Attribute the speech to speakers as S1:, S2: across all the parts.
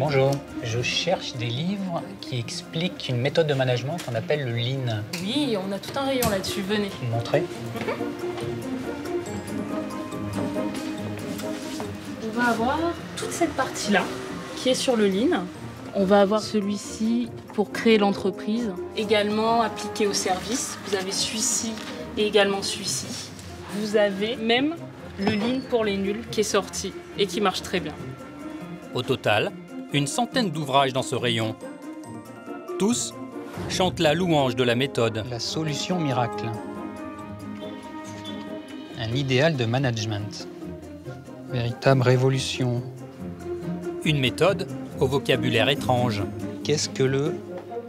S1: Bonjour, je cherche des livres qui expliquent une méthode de management qu'on appelle le Lean.
S2: Oui, on a tout un rayon là-dessus, venez.
S1: Montrez.
S2: On va avoir toute cette partie-là qui est sur le Lean. On va avoir celui-ci pour créer l'entreprise, également appliqué au service. Vous avez celui-ci et également celui-ci. Vous avez même le Lean pour les nuls qui est sorti et qui marche très bien.
S3: Au total, une centaine d'ouvrages dans ce rayon. Tous chantent la louange de la méthode.
S1: La solution miracle. Un idéal de management. Véritable révolution.
S3: Une méthode au vocabulaire étrange.
S1: Qu'est-ce que le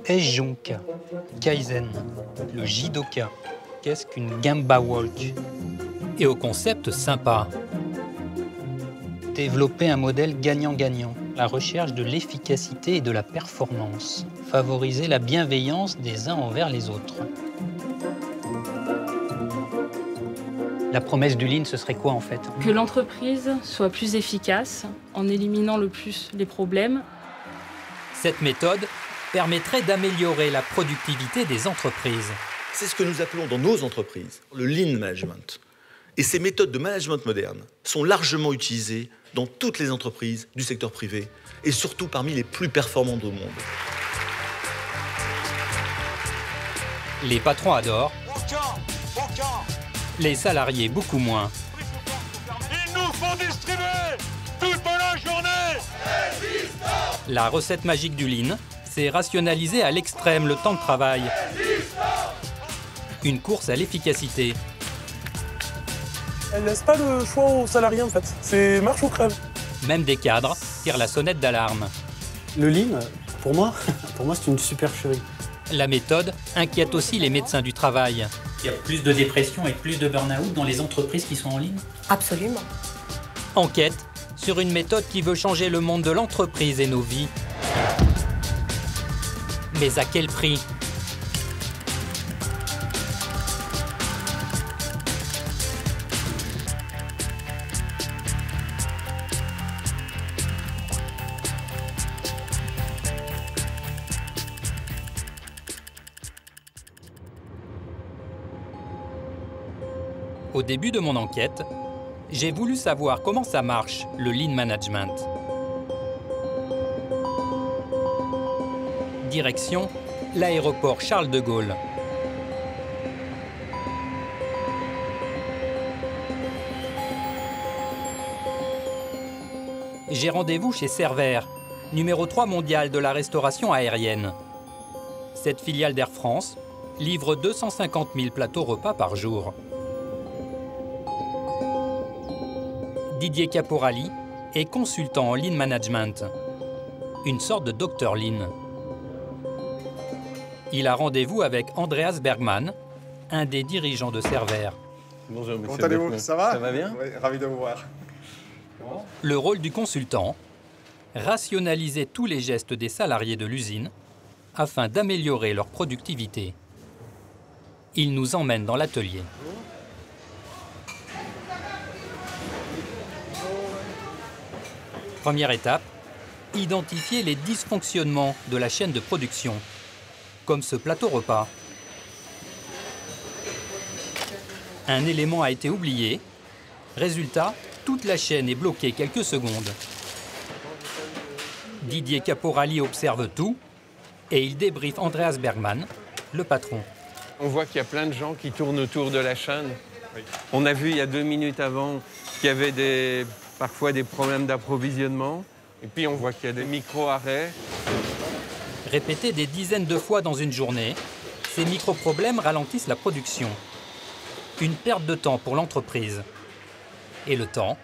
S1: Ejonka, Kaizen, le Jidoka? Qu'est-ce qu'une Gemba Walk?
S3: Et au concept sympa.
S1: Développer un modèle gagnant-gagnant. La recherche de l'efficacité et de la performance. Favoriser la bienveillance des uns envers les autres. La promesse du Lean, ce serait quoi en fait?
S2: Que l'entreprise soit plus efficace en éliminant le plus les problèmes.
S3: Cette méthode permettrait d'améliorer la productivité des entreprises.
S4: C'est ce que nous appelons dans nos entreprises le Lean Management. Et ces méthodes de management moderne sont largement utilisées dans toutes les entreprises du secteur privé et surtout parmi les plus performantes au monde.
S3: Les patrons adorent, les salariés beaucoup moins.
S5: Ils nous font distribuer toute la journée.
S3: La recette magique du Lean, c'est rationaliser à l'extrême le temps de travail. Une course à l'efficacité.
S6: Elle laisse pas le choix aux salariés en fait. C'est marche ou crève.
S3: Même des cadres tirent la sonnette d'alarme.
S7: Le Lean, pour moi c'est une supercherie.
S3: La méthode inquiète aussi les médecins du travail.
S1: Il y a plus de dépression et plus de burn-out dans les entreprises qui sont en ligne?
S8: Absolument.
S3: Enquête sur une méthode qui veut changer le monde de l'entreprise et nos vies. Mais à quel prix? Au début de mon enquête, j'ai voulu savoir comment ça marche, le Lean Management. Direction, l'aéroport Charles de Gaulle. J'ai rendez-vous chez Servair, numéro 3 mondial de la restauration aérienne. Cette filiale d'Air France livre 250 000 plateaux repas par jour. Didier Caporali est consultant en Lean Management, une sorte de Dr Lean. Il a rendez-vous avec Andreas Bergman, un des dirigeants de Servair.
S9: Bonjour, monsieur. Comment allez-vous? Ça va?
S6: Ça va bien?
S9: Oui, ravi de vous voir.
S3: Le rôle du consultant, rationaliser tous les gestes des salariés de l'usine afin d'améliorer leur productivité. Il nous emmène dans l'atelier. Première étape, identifier les dysfonctionnements de la chaîne de production, comme ce plateau repas. Un élément a été oublié. Résultat, toute la chaîne est bloquée quelques secondes. Didier Caporali observe tout et il débriefe Andreas Bergman, le patron.
S10: On voit qu'il y a plein de gens qui tournent autour de la chaîne. On a vu il y a 2 minutes avant qu'il y avait parfois des problèmes d'approvisionnement. Et puis on voit qu'il y a des micro-arrêts.
S3: Répétés des dizaines de fois dans une journée, ces micro-problèmes ralentissent la production. Une perte de temps pour l'entreprise. Et le temps,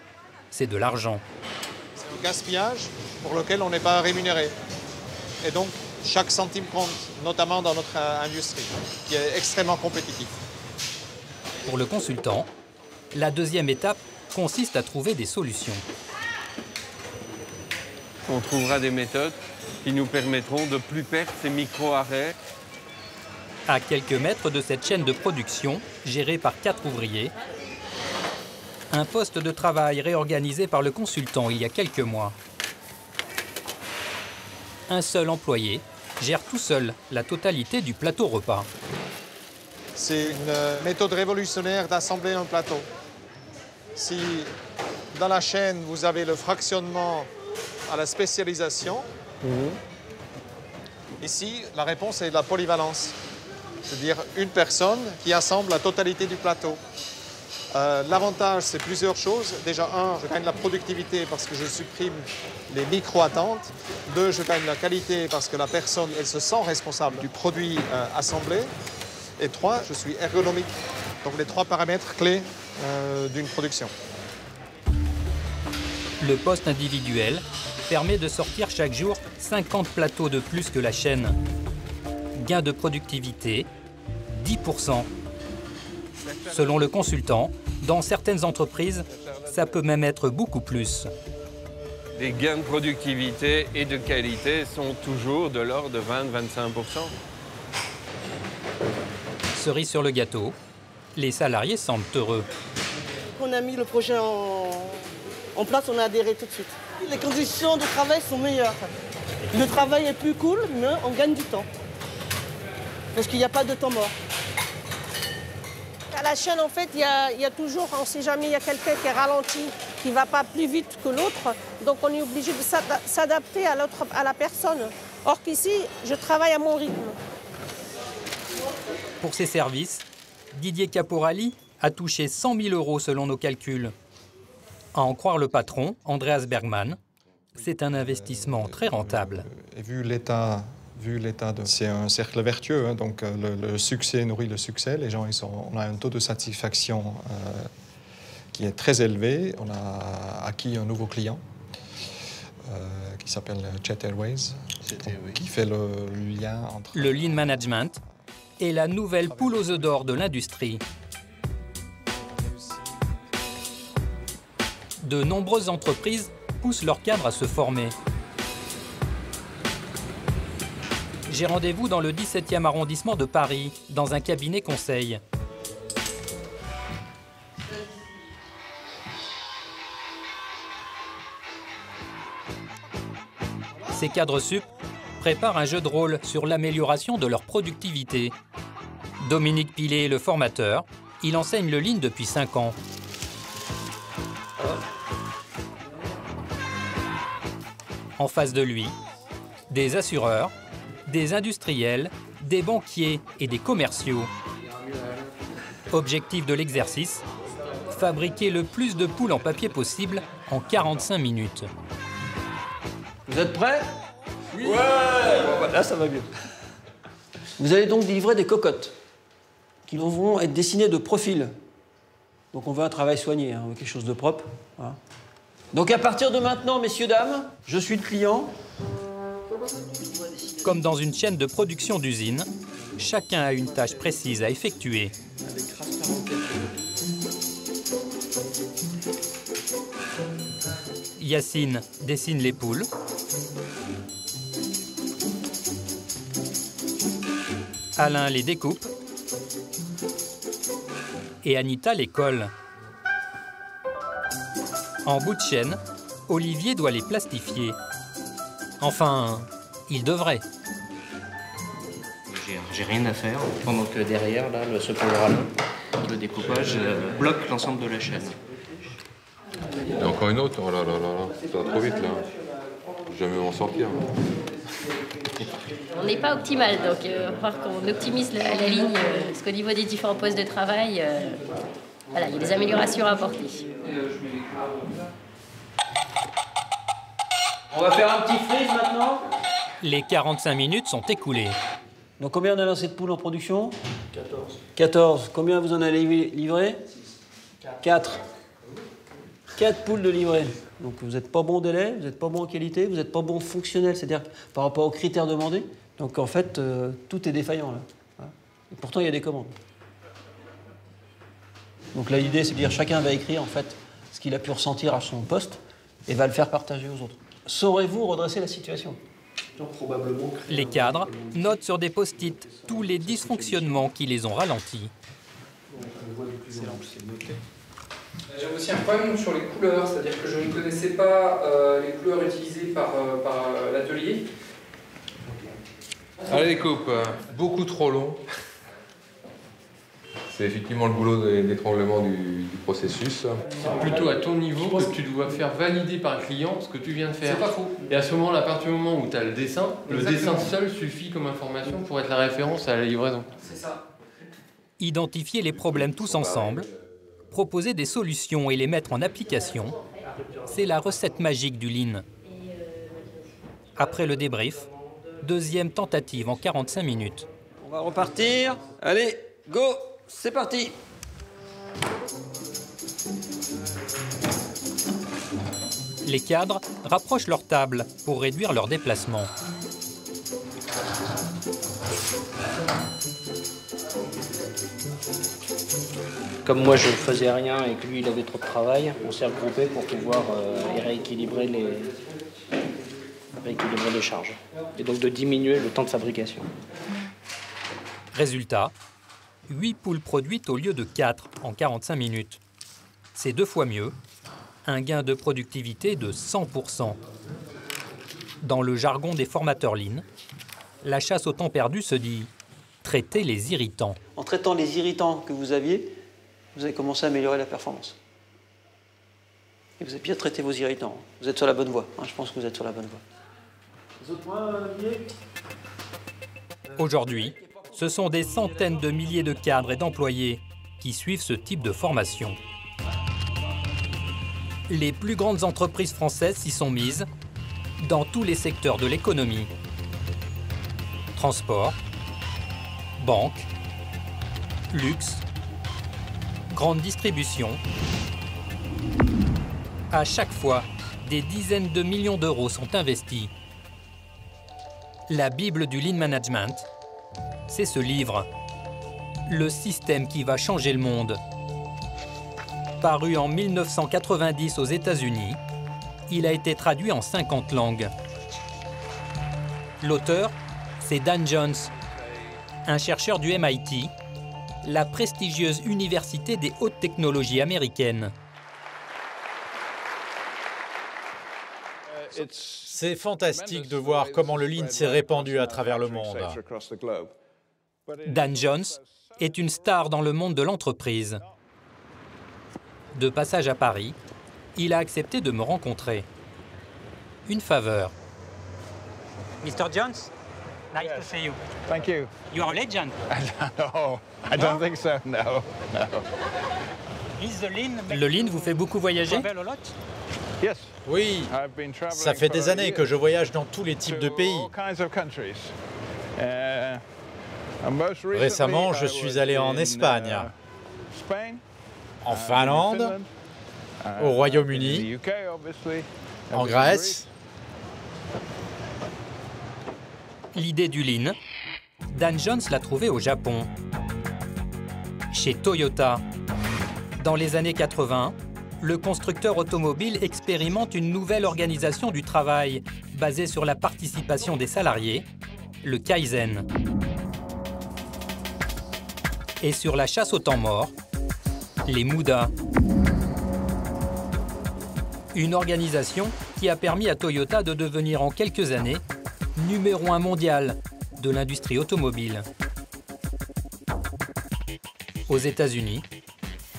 S3: c'est de l'argent.
S11: C'est un gaspillage pour lequel on n'est pas rémunéré. Et donc, chaque centime compte, notamment dans notre industrie, qui est extrêmement compétitive.
S3: Pour le consultant, la deuxième étape consiste à trouver des solutions.
S10: On trouvera des méthodes qui nous permettront de ne plus perdre ces micro-arrêts.
S3: À quelques mètres de cette chaîne de production, gérée par 4 ouvriers, un poste de travail réorganisé par le consultant il y a quelques mois. un seul employé gère tout seul la totalité du plateau repas.
S11: C'est une méthode révolutionnaire d'assembler un plateau. Si dans la chaîne, vous avez le fractionnement à la spécialisation, ici, la réponse est la polyvalence. C'est-à-dire une personne qui assemble la totalité du plateau. L'avantage, c'est plusieurs choses. Déjà, un, je gagne la productivité parce que je supprime les micro-attentes. Deux, je gagne la qualité parce que la personne, elle se sent responsable du produit assemblé. Et trois, je suis ergonomique. Donc les trois paramètres clés d'une production.
S3: Le poste individuel permet de sortir chaque jour 50 plateaux de plus que la chaîne. Gain de productivité, 10%. Selon le consultant, dans certaines entreprises, ça peut même être beaucoup plus.
S10: Les gains de productivité et de qualité sont toujours de l'ordre de 20-25%.
S3: Cerise sur le gâteau, les salariés semblent heureux.
S8: On a mis le projet en place, on a adhéré tout de suite. Les conditions de travail sont meilleures. Le travail est plus cool, mais on gagne du temps. Parce qu'il n'y a pas de temps mort.
S12: À la chaîne, en fait, il y a toujours, on ne sait jamais, il y a quelqu'un qui est ralenti, qui ne va pas plus vite que l'autre. Donc on est obligé de s'adapter à la personne. Or qu'ici, je travaille à mon rythme.
S3: Pour ces services, Didier Caporali a touché 100 000 € selon nos calculs. À en croire le patron, Andreas Bergman, c'est un investissement très rentable.
S13: Et vu l'état c'est un cercle vertueux, hein, donc le succès nourrit le succès. Les gens, on a un taux de satisfaction qui est très élevé. On a acquis un nouveau client qui s'appelle Jet Airways, qui fait le lien entre...
S3: Le Lean Management est la nouvelle poule aux œufs d'or de l'industrie. De nombreuses entreprises poussent leurs cadres à se former. J'ai rendez-vous dans le 17e arrondissement de Paris, dans un cabinet conseil. Ces cadres sup préparent un jeu de rôle sur l'amélioration de leur productivité. Dominique Pilet est le formateur. Il enseigne le Lean depuis 5 ans. En face de lui, des assureurs, des industriels, des banquiers et des commerciaux. Objectif de l'exercice, fabriquer le plus de poules en papier possible en 45 minutes.
S14: Vous êtes prêts? Oui. Ouais. Bon, là, ça va mieux. Vous allez donc livrer des cocottes qui vont être dessinées de profil. Donc on veut un travail soigné, hein, quelque chose de propre. Voilà. Donc à partir de maintenant, messieurs, dames, je suis le client.
S3: Comme dans une chaîne de production d'usine, chacun a une tâche précise à effectuer. Yacine dessine les poules. Alain les découpe. Et Anita les colle. En bout de chaîne, Olivier doit les plastifier. Enfin, il devrait.
S15: J'ai rien à faire, pendant que derrière, là, ce pauvre Alain, le découpage bloque l'ensemble de la chaîne.
S16: Il y a encore une autre, oh là là là, ça va trop vite là. Jamais m'en sortir.
S17: On n'est pas optimal, donc il va falloir qu'on optimise la ligne, parce qu'au niveau des différents postes de travail, voilà, il y a des améliorations à apporter.
S14: On va faire un petit freeze maintenant.
S3: Les 45 minutes sont écoulées.
S14: Donc combien on a lancé de poules en production? 14. 14. Combien vous en avez livré? 4. 4 poules de livrées. Donc vous n'êtes pas bon en délai, vous n'êtes pas bon en qualité, vous n'êtes pas bon fonctionnel, c'est-à-dire par rapport aux critères demandés. Donc en fait, tout est défaillant là. Et pourtant, il y a des commandes. Donc là, l'idée, c'est de dire chacun va écrire en fait ce qu'il a pu ressentir à son poste et va le faire partager aux autres. Saurez-vous redresser la situation?
S3: Les cadres notent sur des post-it tous les dysfonctionnements qui les ont ralentis.
S18: J'avais aussi un problème sur les couleurs, c'est-à-dire que je ne connaissais pas les couleurs utilisées par l'atelier.
S16: Allez, les coupes, beaucoup trop long. C'est effectivement le boulot d'étranglement du processus.
S10: C'est plutôt à ton niveau que tu dois faire valider par le client ce que tu viens de faire.
S18: C'est pas faux.
S10: Et à ce moment-là, à partir du moment où tu as le dessin seul suffit comme information pour être la référence à la livraison.
S18: C'est ça.
S3: Identifier les problèmes tous ensemble, proposer des solutions et les mettre en application, c'est la recette magique du Lean. Après le débrief, deuxième tentative en 45 minutes.
S14: On va repartir. Allez, go, c'est parti.
S3: Les cadres rapprochent leur table pour réduire leur déplacement.
S15: Comme moi je ne faisais rien et que lui il avait trop de travail, on s'est regroupé pour pouvoir rééquilibrer les charges. Et donc de diminuer le temps de fabrication.
S3: Résultat, 8 poules produites au lieu de 4 en 45 minutes. C'est 2 fois mieux, un gain de productivité de 100%. Dans le jargon des formateurs Lean, la chasse au temps perdu se dit « traiter les irritants ».
S14: En traitant les irritants que vous aviez, vous avez commencé à améliorer la performance. Et vous avez bien traité vos irritants. Vous êtes sur la bonne voie. Je pense que vous êtes sur la bonne voie.
S3: Aujourd'hui, ce sont des centaines de milliers de cadres et d'employés qui suivent ce type de formation. Les plus grandes entreprises françaises s'y sont mises dans tous les secteurs de l'économie. Transport, banque, luxe, grande distribution. À chaque fois, des dizaines de millions d'euros sont investis. La Bible du Lean Management, c'est ce livre, Le système qui va changer le monde. Paru en 1990 aux États-Unis, il a été traduit en 50 langues. L'auteur, c'est Dan Jones, un chercheur du MIT, la prestigieuse université des hautes technologies américaines.
S19: C'est fantastique de voir comment le Lean s'est répandu à travers le monde.
S3: Dan Jones est une star dans le monde de l'entreprise. De passage à Paris, il a accepté de me rencontrer. Une faveur.
S1: Mr. Jones, nice to see you.
S9: Thank you.
S1: You are a legend.
S9: No, I don't think so. No.
S3: Le Lean vous fait beaucoup voyager?
S9: Yes.
S19: Oui, ça fait des années que je voyage dans tous les types de pays. Récemment, je suis allé en Espagne, en Finlande, au Royaume-Uni, en Grèce.
S3: L'idée du Lean, Dan Jones l'a trouvée au Japon, chez Toyota. Dans les années 80, le constructeur automobile expérimente une nouvelle organisation du travail basée sur la participation des salariés, le Kaizen, et sur la chasse au temps mort, les Muda. Une organisation qui a permis à Toyota de devenir en quelques années numéro 1 mondial de l'industrie automobile. Aux États-Unis,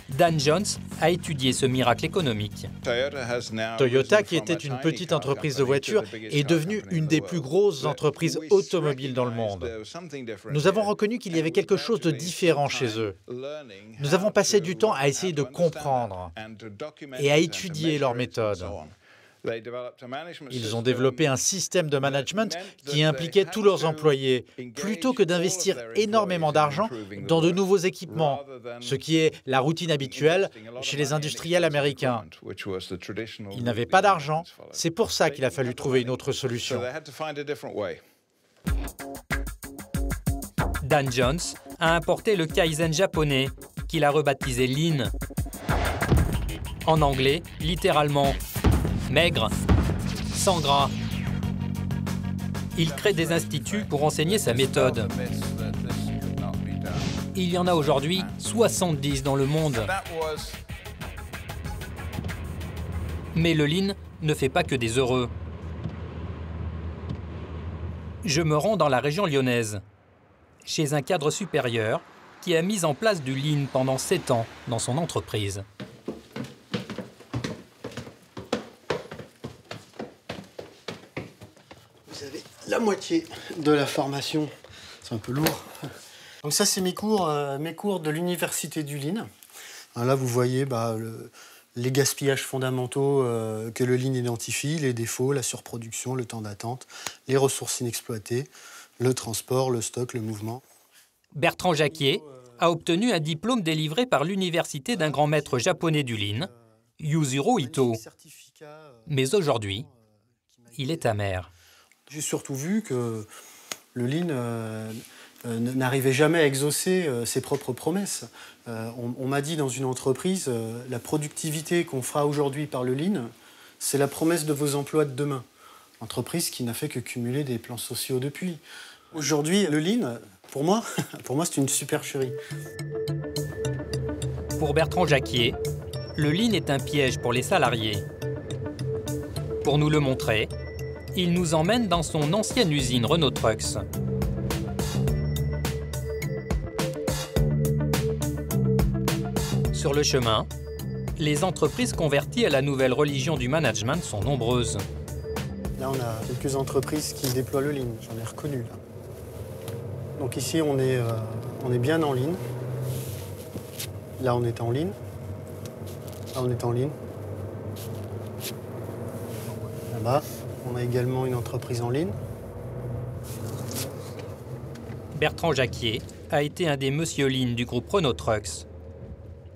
S3: Dan Jones a étudié ce miracle économique.
S19: Toyota, qui était une petite entreprise de voitures, est devenue une des plus grosses entreprises automobiles dans le monde. Nous avons reconnu qu'il y avait quelque chose de différent chez eux. Nous avons passé du temps à essayer de comprendre et à étudier leurs méthodes. Ils ont développé un système de management qui impliquait tous leurs employés, plutôt que d'investir énormément d'argent dans de nouveaux équipements, ce qui est la routine habituelle chez les industriels américains. Ils n'avaient pas d'argent, c'est pour ça qu'il a fallu trouver une autre solution.
S3: Dan Jones a importé le Kaizen japonais, qu'il a rebaptisé Lean. En anglais, littéralement, maigre, sans gras. Il crée des instituts pour enseigner sa méthode. Il y en a aujourd'hui 70 dans le monde. Mais le Lean ne fait pas que des heureux. Je me rends dans la région lyonnaise, chez un cadre supérieur qui a mis en place du Lean pendant 7 ans dans son entreprise.
S7: Vous avez la moitié de la formation. C'est un peu lourd. Donc ça, c'est mes cours de l'université du Lean. Alors là, vous voyez les gaspillages fondamentaux que le Lean identifie, les défauts, la surproduction, le temps d'attente, les ressources inexploitées, le transport, le stock, le mouvement.
S3: Bertrand Jacquier a obtenu un diplôme délivré par l'université d'un grand maître japonais du Lean, Yuzuro Ito. Mais aujourd'hui, il est amer.
S7: J'ai surtout vu que le Lean n'arrivait jamais à exaucer ses propres promesses. On m'a dit dans une entreprise, la productivité qu'on fera aujourd'hui par le Lean, c'est la promesse de vos emplois de demain. Entreprise qui n'a fait que cumuler des plans sociaux depuis. Aujourd'hui, le Lean, pour moi c'est une supercherie.
S3: Pour Bertrand Jacquier, le Lean est un piège pour les salariés. Pour nous le montrer, il nous emmène dans son ancienne usine Renault Trucks. Sur le chemin, les entreprises converties à la nouvelle religion du management sont nombreuses.
S7: Là, on a quelques entreprises qui déploient le Lean, j'en ai reconnu là. Donc ici, on est bien en Lean. Là, on est en Lean. Là, on est en Lean. Là-bas, on a également une entreprise en Lean.
S3: Bertrand Jacquier a été un des monsieur Lean du groupe Renault Trucks.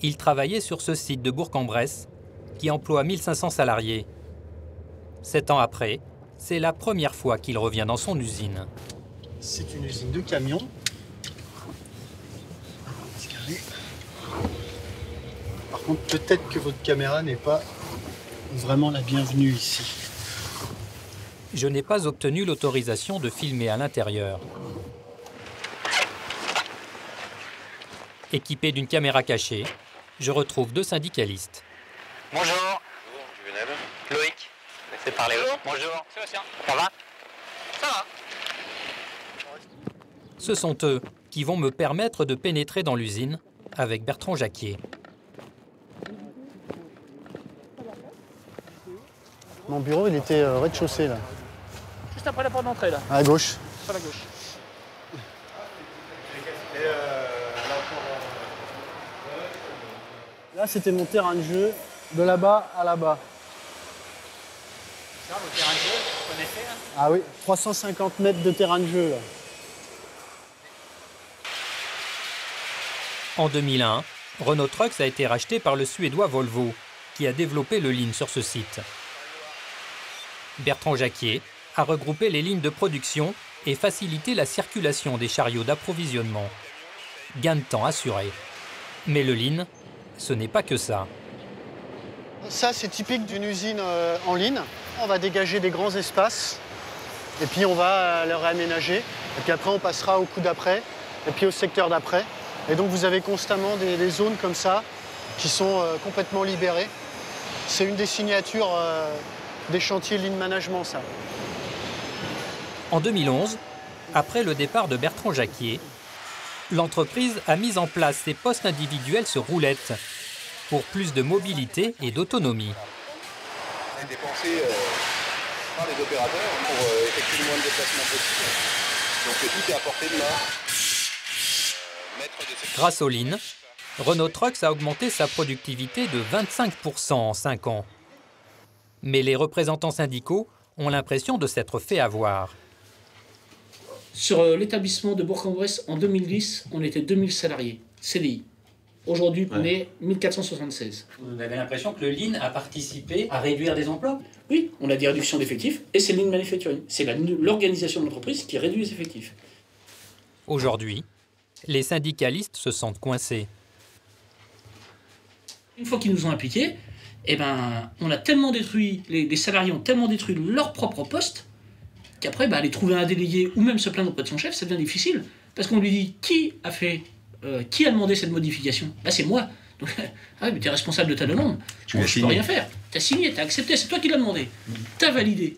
S3: Il travaillait sur ce site de Bourg-en-Bresse qui emploie 1500 salariés. 7 ans après, c'est la première fois qu'il revient dans son usine.
S7: C'est une usine de camions. Par contre, peut-être que votre caméra n'est pas vraiment la bienvenue ici.
S3: Je n'ai pas obtenu l'autorisation de filmer à l'intérieur. Équipé d'une caméra cachée, je retrouve 2 syndicalistes.
S20: Bonjour. Bonjour, Lionel. Loïc. C'est parler. Bonjour. Sébastien. Ça va? Ça va.
S3: Ce sont eux qui vont me permettre de pénétrer dans l'usine avec Bertrand Jacquier.
S7: Mon bureau, il était au rez-de-chaussée, là.
S20: Juste après la porte d'entrée, là.
S7: À gauche.
S20: Sur la gauche.
S7: Là, c'était mon terrain de jeu, de là-bas à là-bas.
S20: Ça, votre terrain de jeu, vous connaissez, hein?
S7: Ah oui, 350 mètres de terrain de jeu, là.
S3: En 2001, Renault Trucks a été racheté par le Suédois Volvo, qui a développé le Lean sur ce site. Bertrand Jacquier a regroupé les lignes de production et facilité la circulation des chariots d'approvisionnement. Gain de temps assuré. Mais le Lean, ce n'est pas que ça.
S7: Ça, c'est typique d'une usine en Lean. On va dégager des grands espaces et puis on va le réaménager. Et puis après, on passera au coup d'après et puis au secteur d'après. Et donc, vous avez constamment des zones comme ça qui sont complètement libérées. C'est une des signatures des chantiers Lean Management, ça.
S3: En 2011, après le départ de Bertrand Jacquier, l'entreprise a mis en place ses postes individuels sur roulettes pour plus de mobilité et d'autonomie.
S9: On est dépensé par les opérateurs pour effectuer le moins de déplacements possible. Donc tout est à portée de main.
S3: Grâce au Lean, Renault Trucks a augmenté sa productivité de 25% en 5 ans. Mais les représentants syndicaux ont l'impression de s'être fait avoir.
S21: Sur l'établissement de Bourg-en-Bresse, en 2010, on était 2000 salariés, CDI. Aujourd'hui, on est 1476.
S1: Vous avez l'impression que le Lean a participé à réduire des emplois?
S21: Oui, on a des réductions d'effectifs et c'est Lean Manufacturing. C'est l'organisation de l'entreprise qui réduit les effectifs.
S3: Aujourd'hui, les syndicalistes se sentent coincés.
S21: Une fois qu'ils nous ont impliqués, on a tellement détruit, les salariés ont tellement détruit leur propre poste, qu'après, aller trouver un délégué ou même se plaindre auprès de son chef, ça devient difficile. Parce qu'on lui dit, qui a demandé cette modification? C'est moi. Donc, ah oui, mais tu es responsable de ta demande. Je ne peux rien faire. Tu as signé, tu as accepté, c'est toi qui l'as demandé. Tu as validé.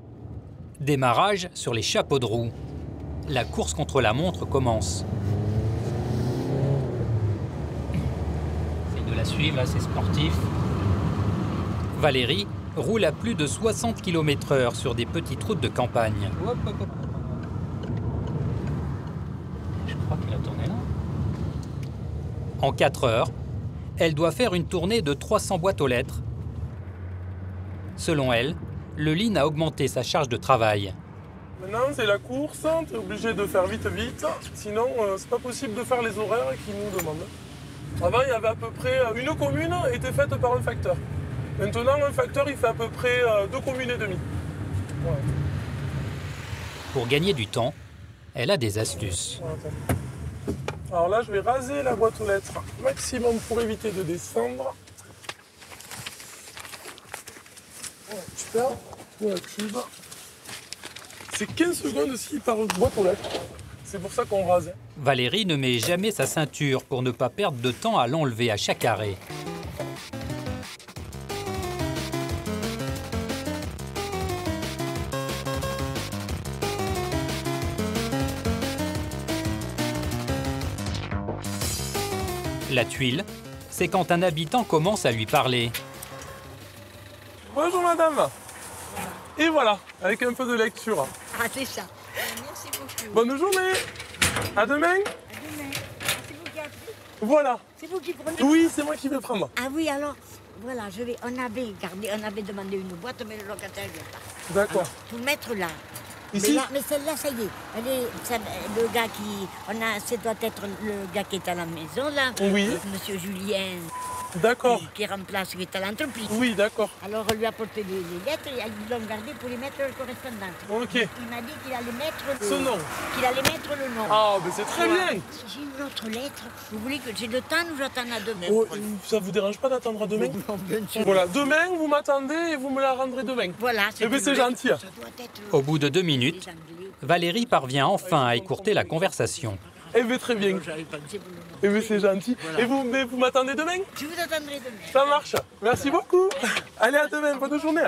S3: Démarrage sur les chapeaux de roue. La course contre la montre commence.
S1: C'est de la suivre, là, c'est sportif.
S3: Valérie roule à plus de 60 km/h sur des petites routes de campagne.
S1: Hop, hop, hop. Je crois qu'il a tourné là.
S3: En 4 heures, elle doit faire une tournée de 300 boîtes aux lettres. Selon elle, le Lean a augmenté sa charge de travail.
S4: Maintenant, c'est la course, tu es obligé de faire vite, sinon c'est pas possible de faire les horaires qu'ils nous demandent. Avant, il y avait à peu près une commune était faite par un facteur. Maintenant, un facteur, il fait à peu près 2 communes et demie. Ouais.
S3: Pour gagner du temps, elle a des astuces.
S4: Alors là, je vais raser la boîte aux lettres maximum pour éviter de descendre. Voilà, super. Voilà, cube. C'est 15 secondes aussi par boîte aux lettres. C'est pour ça qu'on rase.
S3: Valérie ne met jamais sa ceinture pour ne pas perdre de temps à l'enlever à chaque arrêt. La tuile, c'est quand un habitant commence à lui parler.
S4: Bonjour madame. Et voilà, avec un peu de lecture.
S8: Ah, c'est ça. Merci beaucoup.
S4: Bonne journée. À demain.
S8: À demain. C'est vous qui avez pris?
S4: Voilà.
S8: C'est vous qui prenez?
S4: Oui, c'est moi qui vais prendre.
S8: Ah oui, alors, voilà, on avait demandé une boîte, mais le locataire ne vient pas.
S4: D'accord.
S8: Alors, pour mettre là.
S4: Ici?
S8: Mais celle-là, ça y est. Le gars ça doit être le gars qui est à la maison, là.
S4: Oui.
S8: Monsieur Julien.
S4: D'accord.
S8: Qui remplace, qui est à l'entreprise.
S4: Oui, d'accord.
S8: Alors, on lui a apporté les lettres et ils l'ont gardé pour les mettre le correspondant.
S4: Ok.
S8: Il m'a dit qu'il allait mettre
S4: ce nom.
S8: Qu'il allait mettre le nom.
S4: Ah, mais c'est très bien.
S8: Si j'ai une autre lettre, vous voulez que j'ai le temps ou j'attends à demain?
S4: Oh, ça vous dérange pas d'attendre à demain?
S8: Non, bien sûr.
S4: Voilà, demain, vous m'attendez et vous me la rendrez demain.
S8: Voilà,
S4: c'est gentil.
S3: Au bout de 2 minutes, Valérie parvient enfin à écourter la conversation.
S4: Eh bien, très bien. Eh bien, c'est gentil. Voilà. Et vous m'attendez demain?
S8: Je vous attendrai demain.
S4: Ça marche. Merci beaucoup. Allez, à demain. Bonne journée.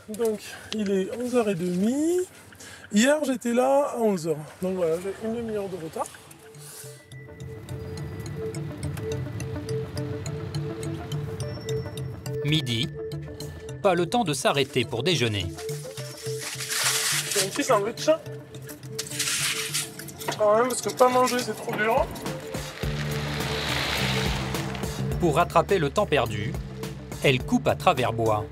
S4: Donc, il est 11h30. Hier, j'étais là à 11h. Donc voilà, j'ai une demi-heure de retard.
S3: Midi, pas le temps de s'arrêter pour déjeuner.
S4: C'est un petit sandwich. Quand même, parce que pas manger, c'est trop dur.
S3: Pour rattraper le temps perdu, elle coupe à travers bois.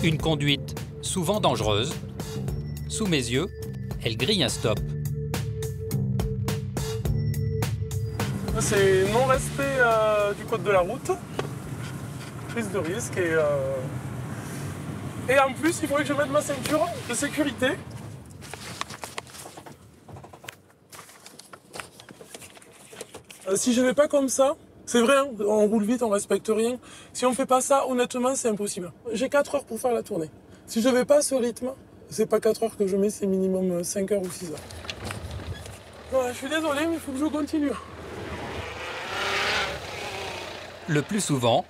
S3: Une conduite souvent dangereuse. Sous mes yeux, elle grille un stop.
S4: C'est non-respect du code de la route, prise de risque et en plus il faudrait que je mette ma ceinture de sécurité. Si je ne vais pas comme ça, c'est vrai, hein, on roule vite, on respecte rien. Si on ne fait pas ça, honnêtement, c'est impossible. J'ai 4 heures pour faire la tournée. Si je ne vais pas à ce rythme, c'est pas 4 heures que je mets, c'est minimum 5 heures ou 6 heures. Ouais, je suis désolé, mais il faut que je continue.
S3: Le plus souvent,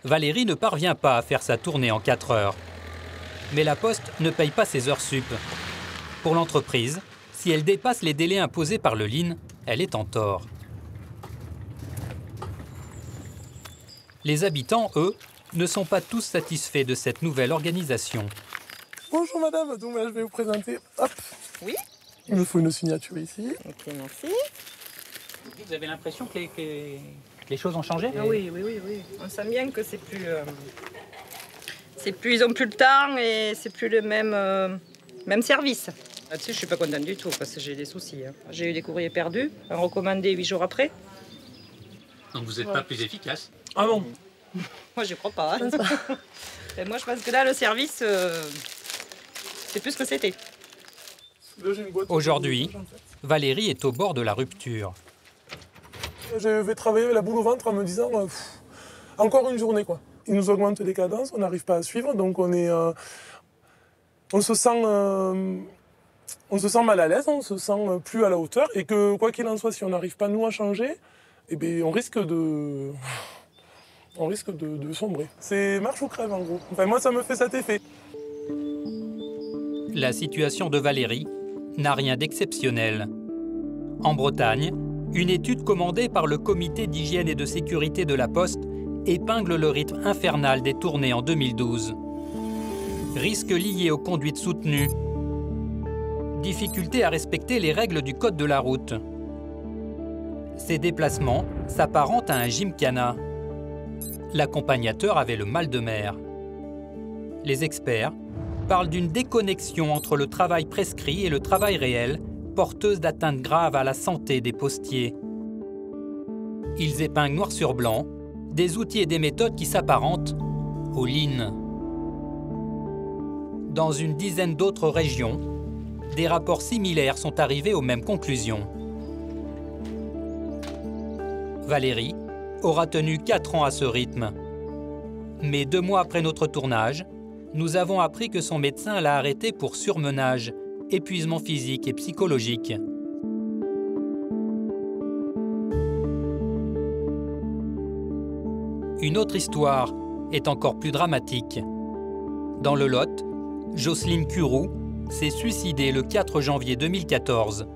S3: Valérie ne parvient pas à faire sa tournée en 4 heures. Mais la Poste ne paye pas ses heures sup. Pour l'entreprise, si elle dépasse les délais imposés par le Lean, elle est en tort. Les habitants, eux, ne sont pas tous satisfaits de cette nouvelle organisation.
S4: Bonjour madame, donc je vais vous présenter. Hop.
S22: Oui.
S4: Il me faut une signature ici.
S22: Ok, merci.
S1: Vous avez l'impression que les choses ont changé?
S22: Ah oui. On sent bien que c'est plus... ils ont plus le temps et c'est plus le même service. Là-dessus, je suis pas contente du tout parce que j'ai des soucis. Hein. J'ai eu des courriers perdus, un recommandé 8 jours après.
S1: Donc vous n'êtes pas plus efficace?
S4: Ah non.
S22: Moi, je crois pas. Hein. Et moi, je pense que là, le service, c'est plus ce que c'était.
S3: Aujourd'hui, Valérie est au bord de la rupture.
S4: Je vais travailler la boule au ventre en me disant encore une journée quoi. Ils nous augmentent les cadences, on n'arrive pas à suivre, donc on se sent on se sent mal à l'aise, on se sent plus à la hauteur et que quoi qu'il en soit, si on n'arrive pas nous à changer, eh bien, on risque de sombrer. C'est marche ou crève en gros. Enfin moi ça me fait cet effet.
S3: La situation de Valérie n'a rien d'exceptionnel. En Bretagne, une étude commandée par le Comité d'hygiène et de sécurité de la Poste épingle le rythme infernal des tournées en 2012. Risques liés aux conduites soutenues. Difficulté à respecter les règles du code de la route. Ces déplacements s'apparentent à un gymkhana. L'accompagnateur avait le mal de mer. Les experts parlent d'une déconnexion entre le travail prescrit et le travail réel, porteuse d'atteintes graves à la santé des postiers. Ils épinglent noir sur blanc des outils et des méthodes qui s'apparentent au lean. Dans une dizaine d'autres régions, des rapports similaires sont arrivés aux mêmes conclusions. Valérie aura tenu 4 ans à ce rythme. Mais 2 mois après notre tournage, nous avons appris que son médecin l'a arrêtée pour surmenage, épuisement physique et psychologique. Une autre histoire est encore plus dramatique. Dans le Lot, Jocelyne Curoux s'est suicidée le 4 janvier 2014.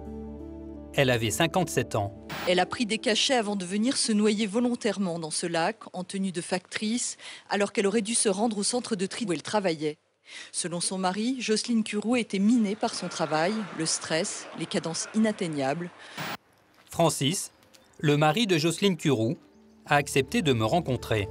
S3: Elle avait 57 ans.
S11: Elle a pris des cachets avant de venir se noyer volontairement dans ce lac, en tenue de factrice, alors qu'elle aurait dû se rendre au centre de tri où elle travaillait. Selon son mari, Jocelyne Curoux était minée par son travail, le stress, les cadences inatteignables.
S3: Francis, le mari de Jocelyne Curoux, a accepté de me rencontrer.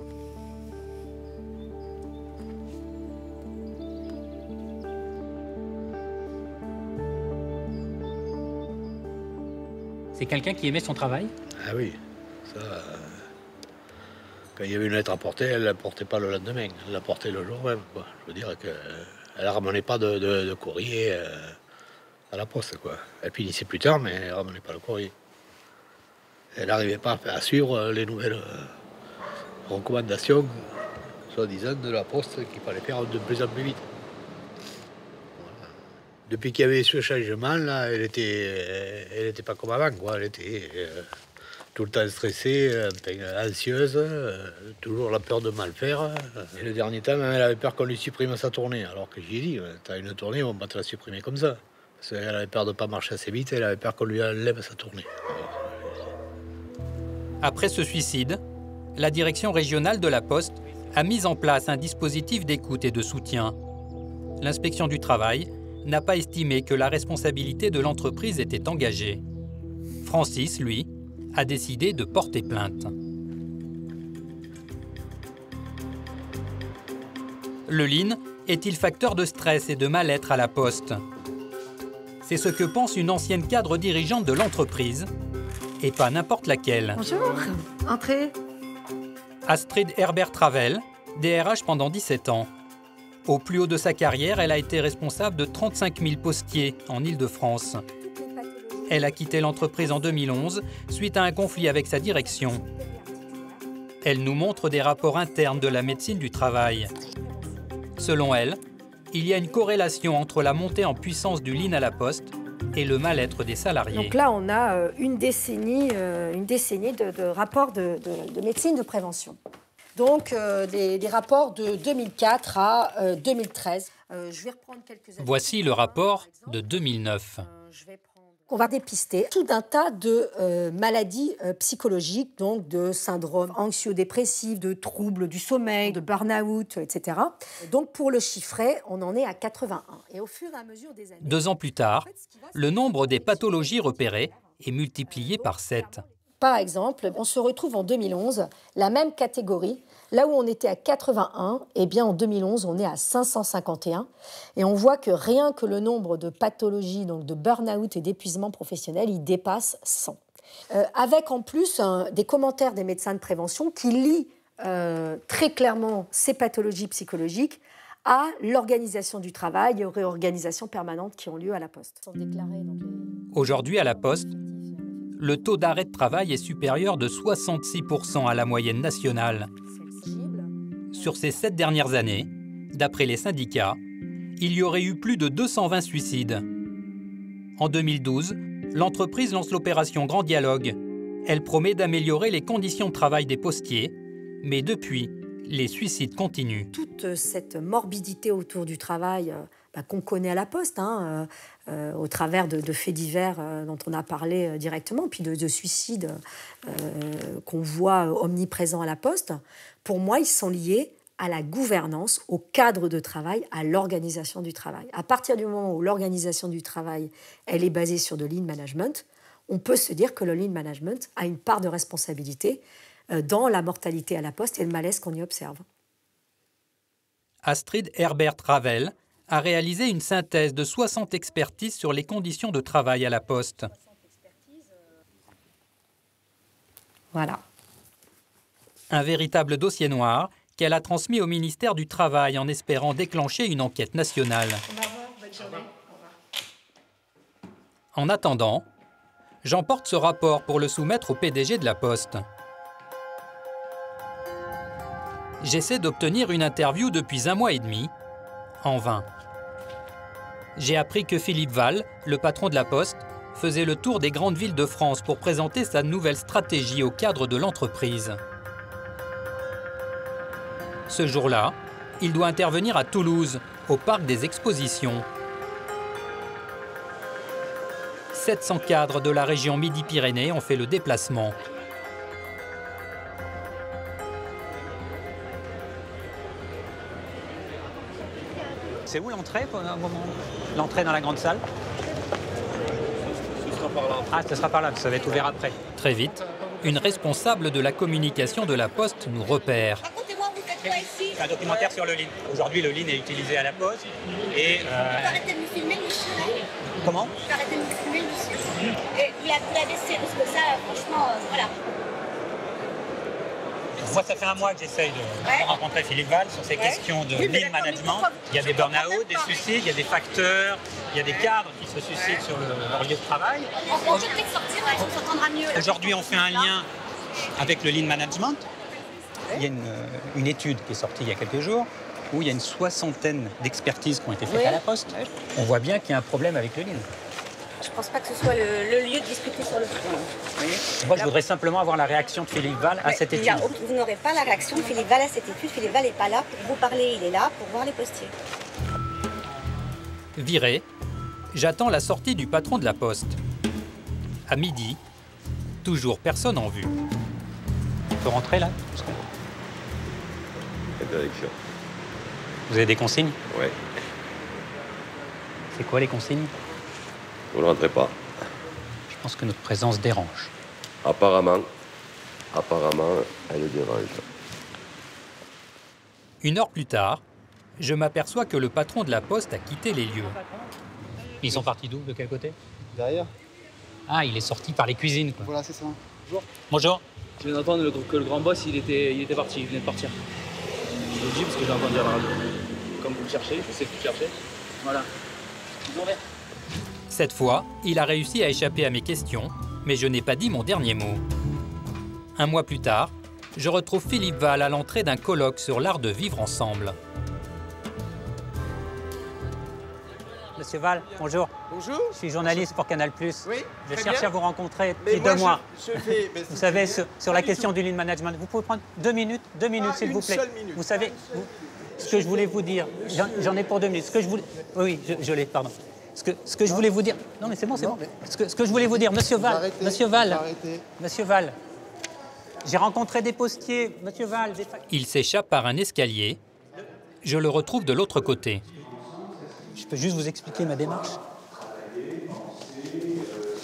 S1: C'est quelqu'un qui aimait son travail?
S12: Ah oui, ça... quand il y avait une lettre à porter, elle ne la portait pas le lendemain, elle la portait le jour même, quoi. Je veux dire qu'elle ne ramenait pas de courrier à la poste, quoi. Elle finissait plus tard, mais elle ne ramenait pas le courrier. Elle n'arrivait pas à suivre les nouvelles recommandations, soi-disant, de la poste qu'il fallait faire de plus en plus vite. Depuis qu'il y avait ce changement, là, elle était pas comme avant, quoi. Elle était tout le temps stressée, anxieuse, toujours la peur de mal faire. Et le dernier temps, elle avait peur qu'on lui supprime sa tournée. Alors que j'ai dit, t'as une tournée, on va pas te la supprimer comme ça. Parce qu'elle avait peur de ne pas marcher assez vite, elle avait peur qu'on lui enlève sa tournée.
S3: Après ce suicide, la direction régionale de la Poste a mis en place un dispositif d'écoute et de soutien. L'inspection du travail n'a pas estimé que la responsabilité de l'entreprise était engagée. Francis, lui, a décidé de porter plainte. Le lean est-il facteur de stress et de mal-être à la Poste? C'est ce que pense une ancienne cadre dirigeante de l'entreprise, et pas n'importe laquelle.
S13: Bonjour, entrez.
S3: Astrid Herbert-Travel, DRH pendant 17 ans. Au plus haut de sa carrière, elle a été responsable de 35 000 postiers en Île-de-France. Elle a quitté l'entreprise en 2011 suite à un conflit avec sa direction. Elle nous montre des rapports internes de la médecine du travail. Selon elle, il y a une corrélation entre la montée en puissance du lean à la Poste et le mal-être des salariés.
S13: Donc là, on a une décennie de rapports de médecine de prévention. Donc, des rapports de 2004 à 2013. Je vais reprendre quelques...
S3: Voici le rapport de 2009.
S13: On va dépister tout un tas de maladies psychologiques, donc de syndromes anxio-dépressifs, de troubles du sommeil, de burn-out, etc. Donc, pour le chiffrer, on en est à 81. Et au fur et à mesure des années...
S3: 2 ans plus tard, le nombre des pathologies repérées est multiplié par 7.
S13: Par exemple, on se retrouve en 2011, la même catégorie. Là où on était à 81, eh bien en 2011, on est à 551. Et on voit que rien que le nombre de pathologies, donc de burn-out et d'épuisement professionnel, il dépasse 100. Avec en plus des commentaires des médecins de prévention qui lient très clairement ces pathologies psychologiques à l'organisation du travail et aux réorganisations permanentes qui ont lieu à la Poste.
S3: Aujourd'hui, à la Poste, le taux d'arrêt de travail est supérieur de 66% à la moyenne nationale. Sur ces 7 dernières années, d'après les syndicats, il y aurait eu plus de 220 suicides. En 2012, l'entreprise lance l'opération Grand Dialogue. Elle promet d'améliorer les conditions de travail des postiers, mais depuis, les suicides continuent.
S13: Toute cette morbidité autour du travail qu'on connaît à la Poste, au travers de faits divers dont on a parlé directement, puis de suicides qu'on voit omniprésents à la Poste, pour moi, ils sont liés à la gouvernance, au cadre de travail, à l'organisation du travail. À partir du moment où l'organisation du travail elle est basée sur de lean management, on peut se dire que le lean management a une part de responsabilité dans la mortalité à la Poste et le malaise qu'on y observe.
S3: Astrid Herbert-Ravel a réalisé une synthèse de 60 expertises sur les conditions de travail à la Poste.
S13: Voilà.
S3: Un véritable dossier noir qu'elle a transmis au ministère du Travail en espérant déclencher une enquête nationale. En attendant, j'emporte ce rapport pour le soumettre au PDG de la Poste. J'essaie d'obtenir une interview depuis 1 mois et demi, en vain. J'ai appris que Philippe Val, le patron de la Poste, faisait le tour des grandes villes de France pour présenter sa nouvelle stratégie au cadre de l'entreprise. Ce jour-là, il doit intervenir à Toulouse, au parc des expositions. 700 cadres de la région Midi-Pyrénées ont fait le déplacement.
S1: C'est où l'entrée pour un moment? L'entrée dans la grande salle?
S10: Ce sera par là.
S1: Ah, ce sera par là, ça va être ouvert après.
S3: Très vite, une responsable de la communication de la Poste nous repère.
S1: C'est un documentaire sur le lean. Aujourd'hui, le lean est utilisé à la Poste. Et
S16: arrêtez de me filmer, monsieur, là.
S1: Comment?
S16: Arrêtez de me filmer, monsieur. Et vous la baissez, parce que ça, franchement, voilà.
S1: Moi, ça fait 1 mois que j'essaye de rencontrer Philippe Val sur ces questions de lean management. Il y a des burn-out, des suicides, il y a des facteurs, il y a des cadres qui se suicident sur leur lieu de travail.
S16: On peut peut-être sortir, on s'entendra mieux.
S1: Aujourd'hui, on fait un lien avec le lean management. Il y a une étude qui est sortie il y a quelques jours où il y a une 60aine d'expertises qui ont été faites à la Poste. On voit bien qu'il y a un problème avec le lean.
S16: Je ne pense pas que ce soit le lieu de discuter sur le sujet.
S1: Moi, je voudrais simplement avoir la réaction de Philippe Val à cette étude.
S16: Vous n'aurez pas la réaction de Philippe Val à cette étude. Philippe Val n'est pas là pour vous parler, il est là pour voir les postiers.
S3: Viré, j'attends la sortie du patron de la Poste. À midi, toujours personne en vue.
S1: On peut rentrer là?
S10: La direction.
S1: Vous avez des consignes?
S10: Oui.
S1: C'est quoi les consignes?
S10: Vous ne rentrez pas.
S1: Je pense que notre présence dérange.
S10: Apparemment, elle dérange.
S3: 1 heure plus tard, je m'aperçois que le patron de la Poste a quitté les lieux.
S1: Ils sont partis d'où? De quel côté?
S17: Derrière.
S1: Ah, il est sorti par les cuisines, quoi.
S17: Voilà, c'est ça. Bonjour.
S1: Bonjour.
S23: Je viens d'entendre que le grand boss, il était parti, il venait de partir. Je le dis parce que j'ai entendu à la radio. Comme vous le cherchez, je sais que vous cherchez. Voilà. Bonjour.
S3: Cette fois, il a réussi à échapper à mes questions, mais je n'ai pas dit mon dernier mot. 1 mois plus tard, je retrouve Philippe Val à l'entrée d'un colloque sur l'art de vivre ensemble.
S1: Monsieur Val, bonjour.
S17: Bonjour.
S1: Je suis journaliste pour Canal+.
S17: Oui,
S1: je
S17: très
S1: cherche
S17: bien.
S1: à vous rencontrer
S17: Mais
S1: depuis
S17: moi,
S1: 2 mois.
S17: vous
S1: savez, sur la question du lean management, vous pouvez prendre 2 minutes, s'il vous plaît.
S17: Une seule minute.
S1: Vous savez, ce que je voulais vous dire, j'en ai pour 2 minutes. Ce que je voulais, oui, je l'ai, pardon. Ce que je voulais vous dire, non mais c'est bon, c'est bon. Ce que je voulais vous dire, Monsieur Val, Monsieur Val, j'ai rencontré des postiers, Monsieur Val.
S3: Il s'échappe par un escalier. Je le retrouve de l'autre côté.
S1: Je peux juste vous expliquer ma démarche?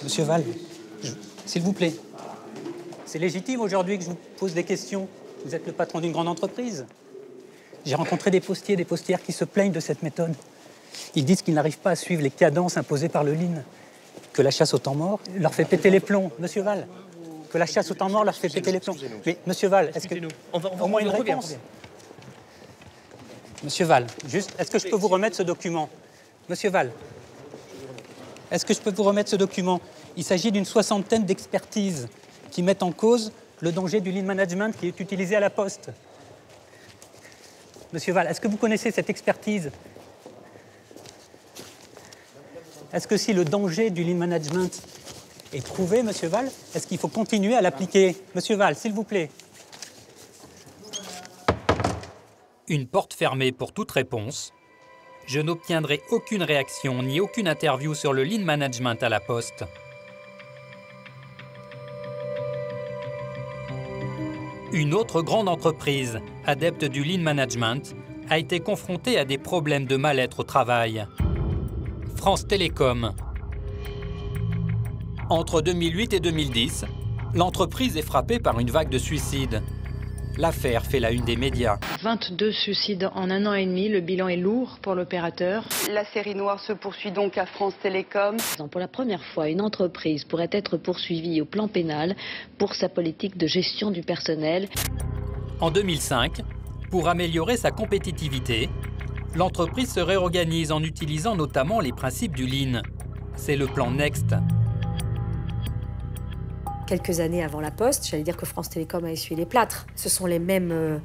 S1: Monsieur Val, s'il vous plaît, c'est légitime aujourd'hui que je vous pose des questions. Vous êtes le patron d'une grande entreprise. J'ai rencontré des postiers, des postières qui se plaignent de cette méthode. Ils disent qu'ils n'arrivent pas à suivre les cadences imposées par le lean, que la chasse au temps mort leur fait péter les plombs. Monsieur Val, que la chasse au temps mort leur fait péter les plombs. Mais Monsieur Val, est-ce que... Au moins une réponse. Monsieur Val, juste, est-ce que je peux vous remettre ce document? Monsieur Val, est-ce que je peux vous remettre ce document? Il s'agit d'une 60aine d'expertises qui mettent en cause le danger du lean management qui est utilisé à la Poste. Monsieur Val, est-ce que vous connaissez cette expertise? Est-ce que si le danger du lean management est trouvé, Monsieur Val, est-ce qu'il faut continuer à l'appliquer? Monsieur Val, s'il vous plaît.
S3: Une porte fermée pour toute réponse. Je n'obtiendrai aucune réaction ni aucune interview sur le lean management à la Poste. Une autre grande entreprise, adepte du lean management, a été confrontée à des problèmes de mal-être au travail. France Télécom. Entre 2008 et 2010, l'entreprise est frappée par une vague de suicides. L'affaire fait la une des médias.
S14: 22 suicides en 1 an et demi, le bilan est lourd pour l'opérateur.
S15: La série noire se poursuit donc à France Télécom.
S14: Pour la première fois, une entreprise pourrait être poursuivie au plan pénal pour sa politique de gestion du personnel.
S3: En 2005, pour améliorer sa compétitivité, l'entreprise se réorganise en utilisant notamment les principes du Lean. C'est le plan Next.
S13: Quelques années avant la Poste, j'allais dire que France Télécom a essuyé les plâtres. Ce sont les mêmes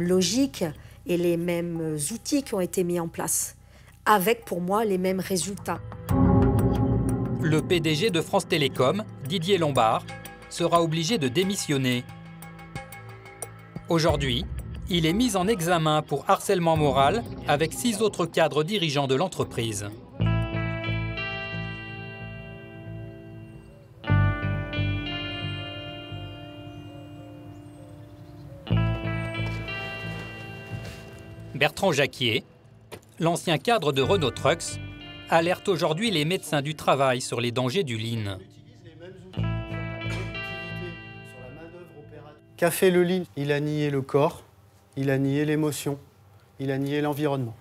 S13: logiques et les mêmes outils qui ont été mis en place, avec pour moi les mêmes résultats.
S3: Le PDG de France Télécom, Didier Lombard, sera obligé de démissionner. Aujourd'hui, il est mis en examen pour harcèlement moral avec 6 autres cadres dirigeants de l'entreprise. Bertrand Jacquier, l'ancien cadre de Renault Trucks, alerte aujourd'hui les médecins du travail sur les dangers du Lean.
S7: Qu'a fait le Lean? Il a nié le corps, il a nié l'émotion, il a nié l'environnement.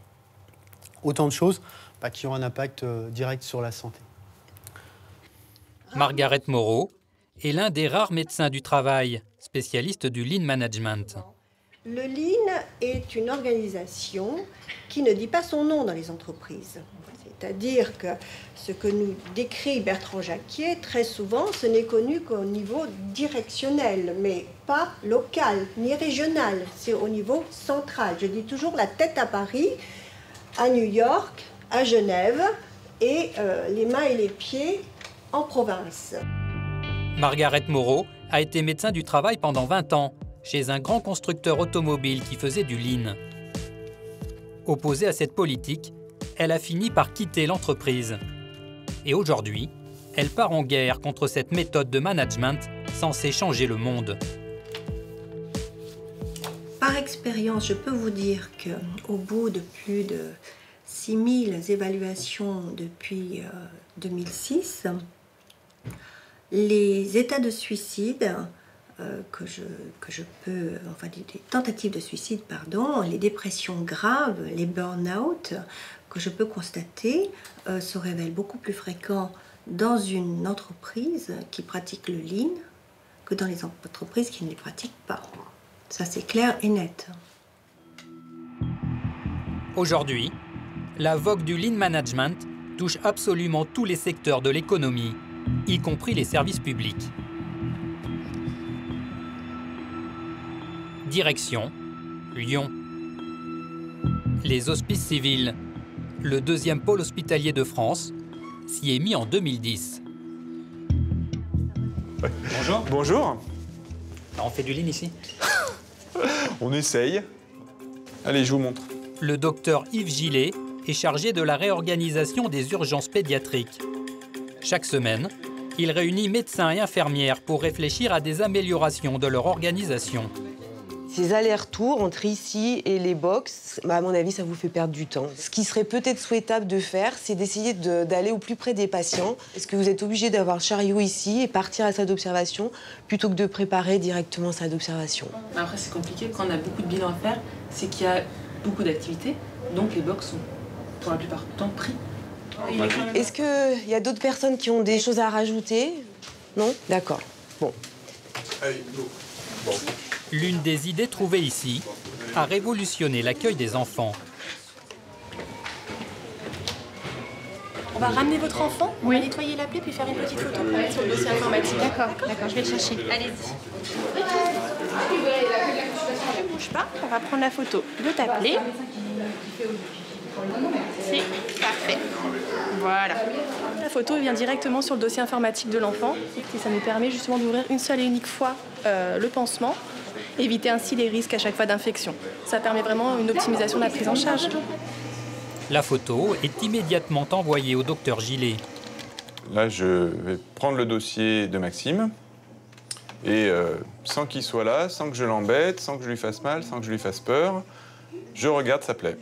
S7: Autant de choses qui ont un impact direct sur la santé.
S3: Margaret Moreau est l'un des rares médecins du travail, spécialiste du Lean Management.
S17: Le Lean est une organisation qui ne dit pas son nom dans les entreprises. C'est-à-dire que ce que nous décrit Bertrand Jacquier, très souvent, ce n'est connu qu'au niveau directionnel, mais pas local, ni régional. C'est au niveau central. Je dis toujours la tête à Paris, à New York, à Genève, et les mains et les pieds en province.
S3: Margaret Moreau a été médecin du travail pendant 20 ans, chez un grand constructeur automobile qui faisait du Lean. Opposée à cette politique, elle a fini par quitter l'entreprise. Et aujourd'hui, elle part en guerre contre cette méthode de management censée changer le monde.
S17: Par expérience, je peux vous dire qu'au bout de plus de 6000 évaluations depuis 2006, les états de suicide que je peux, enfin des tentatives de suicide, pardon, les dépressions graves, les burn-out que je peux constater se révèlent beaucoup plus fréquents dans une entreprise qui pratique le Lean que dans les entreprises qui ne les pratiquent pas. Ça, c'est clair et net.
S3: Aujourd'hui, la vogue du Lean Management touche absolument tous les secteurs de l'économie, y compris les services publics. Direction, Lyon. Les hospices civils, le 2e pôle hospitalier de France, s'y est mis en 2010.
S18: Bonjour. Bonjour.
S1: Alors, on fait du Lean ici?
S18: On essaye. Allez, je vous montre.
S3: Le docteur Yves Gillet est chargé de la réorganisation des urgences pédiatriques. Chaque semaine, il réunit médecins et infirmières pour réfléchir à des améliorations de leur organisation.
S24: Ces allers-retours entre ici et les box, à mon avis, ça vous fait perdre du temps. Ce qui serait peut-être souhaitable de faire, c'est d'essayer d'aller au plus près des patients. Est-ce que vous êtes obligé d'avoir le chariot ici et partir à la salle d'observation plutôt que de préparer directement la salle d'observation?
S25: Après, c'est compliqué. Quand on a beaucoup de bilans à faire, c'est qu'il y a beaucoup d'activités. Donc les box sont, pour la plupart du temps, pris.
S24: Est-ce qu'il y a d'autres personnes qui ont des choses à rajouter? Non? D'accord. Bon.
S18: Allez, go. Bon.
S3: L'une des idées trouvées ici a révolutionné l'accueil des enfants.
S26: On va ramener votre enfant, on va nettoyer la plaie puis faire une petite photo pour mettre sur le dossier informatique. D'accord, je vais le chercher. Allez-y. Ne bouge pas, on va prendre la photo de ta plaie. Merci. Parfait. Voilà. La photo vient directement sur le dossier informatique de l'enfant et ça nous permet justement d'ouvrir une seule et unique fois le pansement, éviter ainsi les risques à chaque fois d'infection. Ça permet vraiment une optimisation de la prise en charge.
S3: La photo est immédiatement envoyée au docteur Gillet.
S18: Là, je vais prendre le dossier de Maxime et sans qu'il soit là, sans que je l'embête, sans que je lui fasse mal, sans que je lui fasse peur, je regarde sa plaie.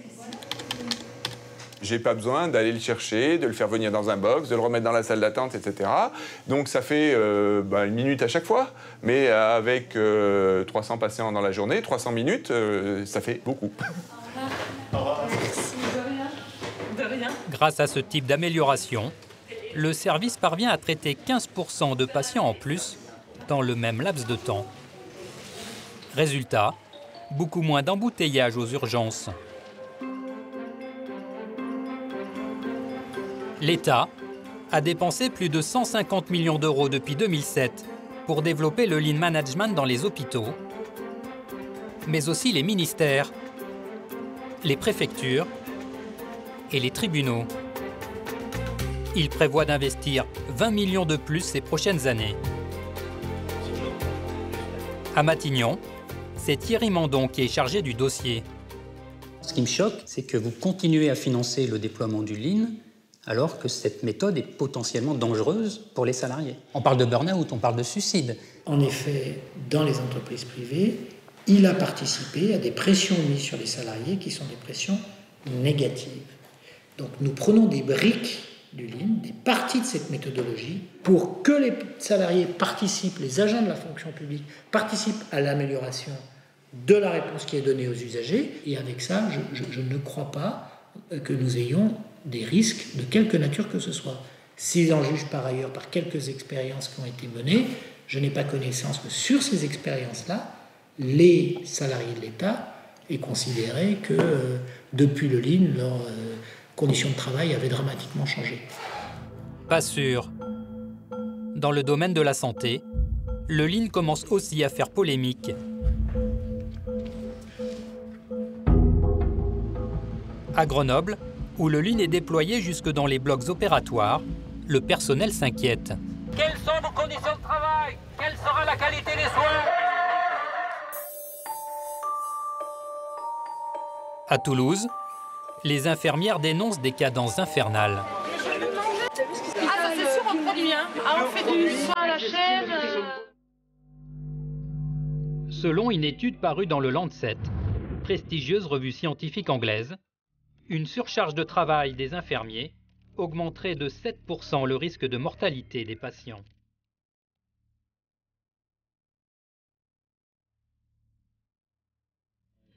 S18: J'ai pas besoin d'aller le chercher, de le faire venir dans un box, de le remettre dans la salle d'attente, etc. Donc ça fait 1 minute à chaque fois, mais avec 300 patients dans la journée, 300 minutes, ça fait beaucoup.
S26: Au revoir. Merci. De rien.
S3: Grâce à ce type d'amélioration, le service parvient à traiter 15% de patients en plus dans le même laps de temps. Résultat, beaucoup moins d'embouteillages aux urgences. L'État a dépensé plus de 150 millions d'euros depuis 2007 pour développer le lean management dans les hôpitaux, mais aussi les ministères, les préfectures et les tribunaux. Il prévoit d'investir 20 millions de plus ces prochaines années. À Matignon, c'est Thierry Mandon qui est chargé du dossier.
S1: Ce qui me choque, c'est que vous continuez à financer le déploiement du Lean alors que cette méthode est potentiellement dangereuse pour les salariés. On parle de burn-out, on parle de suicide.
S5: En effet, dans les entreprises privées, il a participé à des pressions mises sur les salariés qui sont des pressions négatives. Donc nous prenons des briques du Lean, des parties de cette méthodologie, pour que les salariés participent, les agents de la fonction publique participent à l'amélioration de la réponse qui est donnée aux usagers. Et avec ça, je ne crois pas que nous ayons des risques de quelque nature que ce soit. S'ils en jugent par ailleurs par quelques expériences qui ont été menées, je n'ai pas connaissance que sur ces expériences-là, les salariés de l'État aient considéré que depuis le Lean, leurs conditions de travail avaient dramatiquement changé.
S3: Pas sûr. Dans le domaine de la santé, le Lean commence aussi à faire polémique. À Grenoble, où le Lean est déployé jusque dans les blocs opératoires, le personnel s'inquiète.
S6: Quelles sont vos conditions de travail? Quelle sera la qualité des soins?
S3: À Toulouse, les infirmières dénoncent des cadences infernales.
S26: Ah, ça c'est sûr, on produit, hein. Ah, on fait du soin à la chaîne.
S3: Selon une étude parue dans le Lancet, prestigieuse revue scientifique anglaise, une surcharge de travail des infirmiers augmenterait de 7% le risque de mortalité des patients.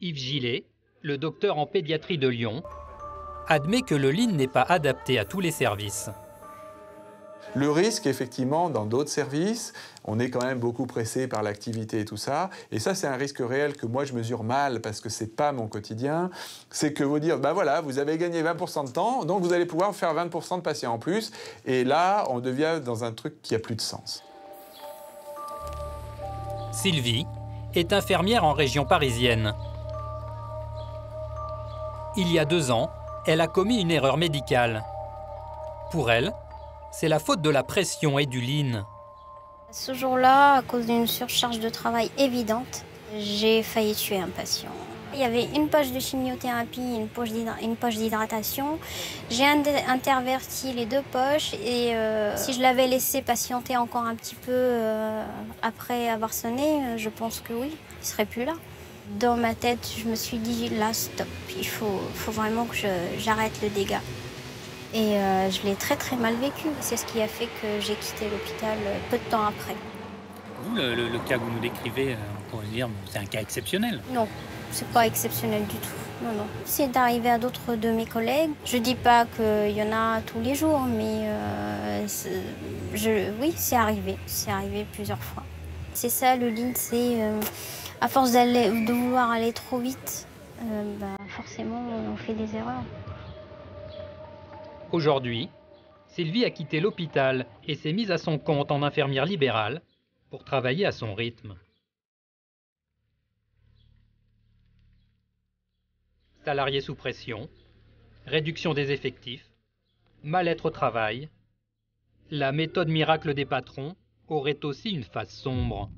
S3: Yves Gillet, le docteur en pédiatrie de Lyon, admet que le Lean n'est pas adapté à tous les services.
S18: Le risque, effectivement, dans d'autres services, on est quand même beaucoup pressé par l'activité et tout ça. Et ça, c'est un risque réel que moi, je mesure mal parce que ce n'est pas mon quotidien. C'est que vous dire, ben voilà, vous avez gagné 20% de temps, donc vous allez pouvoir faire 20% de patients en plus. Et là, on devient dans un truc qui n'a plus de sens.
S3: Sylvie est infirmière en région parisienne. Il y a 2 ans, elle a commis une erreur médicale. Pour elle, c'est la faute de la pression et du Lean.
S9: Ce jour-là, à cause d'une surcharge de travail évidente, j'ai failli tuer un patient. Il y avait une poche de chimiothérapie, une poche d'hydratation. J'ai interverti les 2 poches et si je l'avais laissé patienter encore un petit peu après avoir sonné, je pense que oui, il ne serait plus là. Dans ma tête, je me suis dit, là, stop, il faut vraiment que j'arrête le dégât. Et je l'ai très très mal vécu. C'est ce qui a fait que j'ai quitté l'hôpital peu de temps après.
S1: Vous, le cas que vous nous décrivez, on pourrait dire, c'est un cas exceptionnel.
S9: Non, c'est pas exceptionnel du tout. Non, non. C'est arrivé à d'autres de mes collègues. Je dis pas qu'il y en a tous les jours, mais oui, c'est arrivé. C'est arrivé plusieurs fois. C'est ça, le Lean, c'est à force de vouloir aller trop vite, forcément, on fait des erreurs.
S3: Aujourd'hui, Sylvie a quitté l'hôpital et s'est mise à son compte en infirmière libérale pour travailler à son rythme. Salariée sous pression, réduction des effectifs, mal-être au travail. La méthode miracle des patrons aurait aussi une face sombre.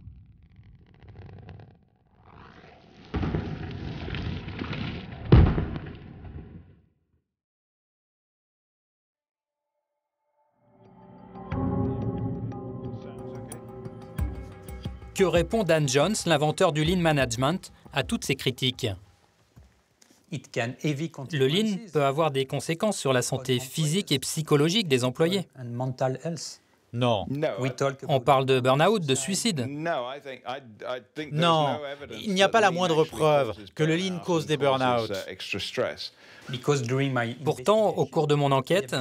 S3: Que répond Dan Jones, l'inventeur du Lean Management, à toutes ces critiques? Le Lean peut avoir des conséquences sur la santé physique et psychologique des employés.
S2: Non.
S3: On parle de burn-out, de suicide.
S2: Non, il n'y a pas la moindre preuve que le Lean cause des burn-out.
S3: Pourtant, au cours de mon enquête,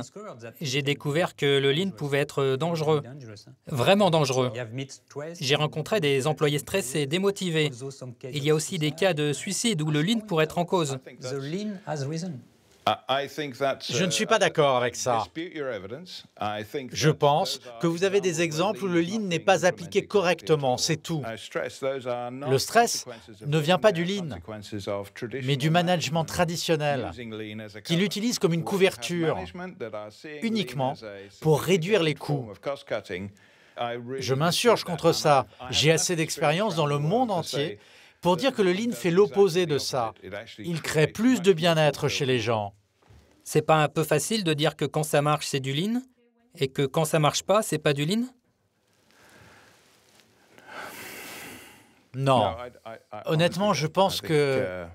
S3: j'ai découvert que le Lean pouvait être dangereux, vraiment dangereux. J'ai rencontré des employés stressés, démotivés. Il y a aussi des cas de suicide où le Lean pourrait être en cause.
S2: Je ne suis pas d'accord avec ça. Je pense que vous avez des exemples où le Lean n'est pas appliqué correctement, c'est tout. Le stress ne vient pas du Lean, mais du management traditionnel, qui l'utilise comme une couverture, uniquement pour réduire les coûts. Je m'insurge contre ça. J'ai assez d'expérience dans le monde entier pour dire que le Lean fait l'opposé de ça. Il crée plus de bien-être chez les gens.
S3: C'est pas un peu facile de dire que quand ça marche, c'est du Lean, et que quand ça marche pas, c'est pas du Lean?
S2: Non. Honnêtement, je pense que...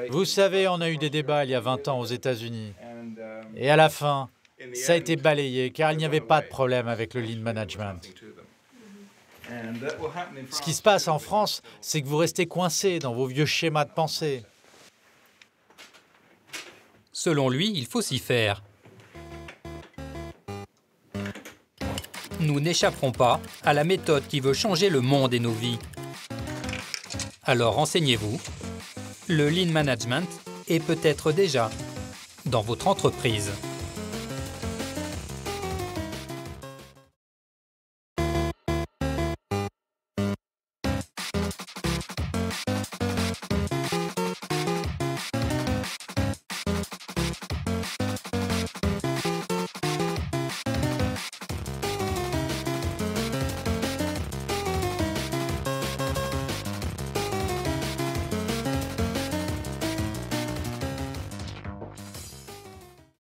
S2: Vous savez, on a eu des débats il y a 20 ans aux États-Unis. Et à la fin, ça a été balayé, car il n'y avait pas de problème avec le Lean Management. Ce qui se passe en France, c'est que vous restez coincés dans vos vieux schémas de pensée.
S3: Selon lui, il faut s'y faire. Nous n'échapperons pas à la méthode qui veut changer le monde et nos vies. Alors renseignez-vous. Le Lean Management est peut-être déjà dans votre entreprise.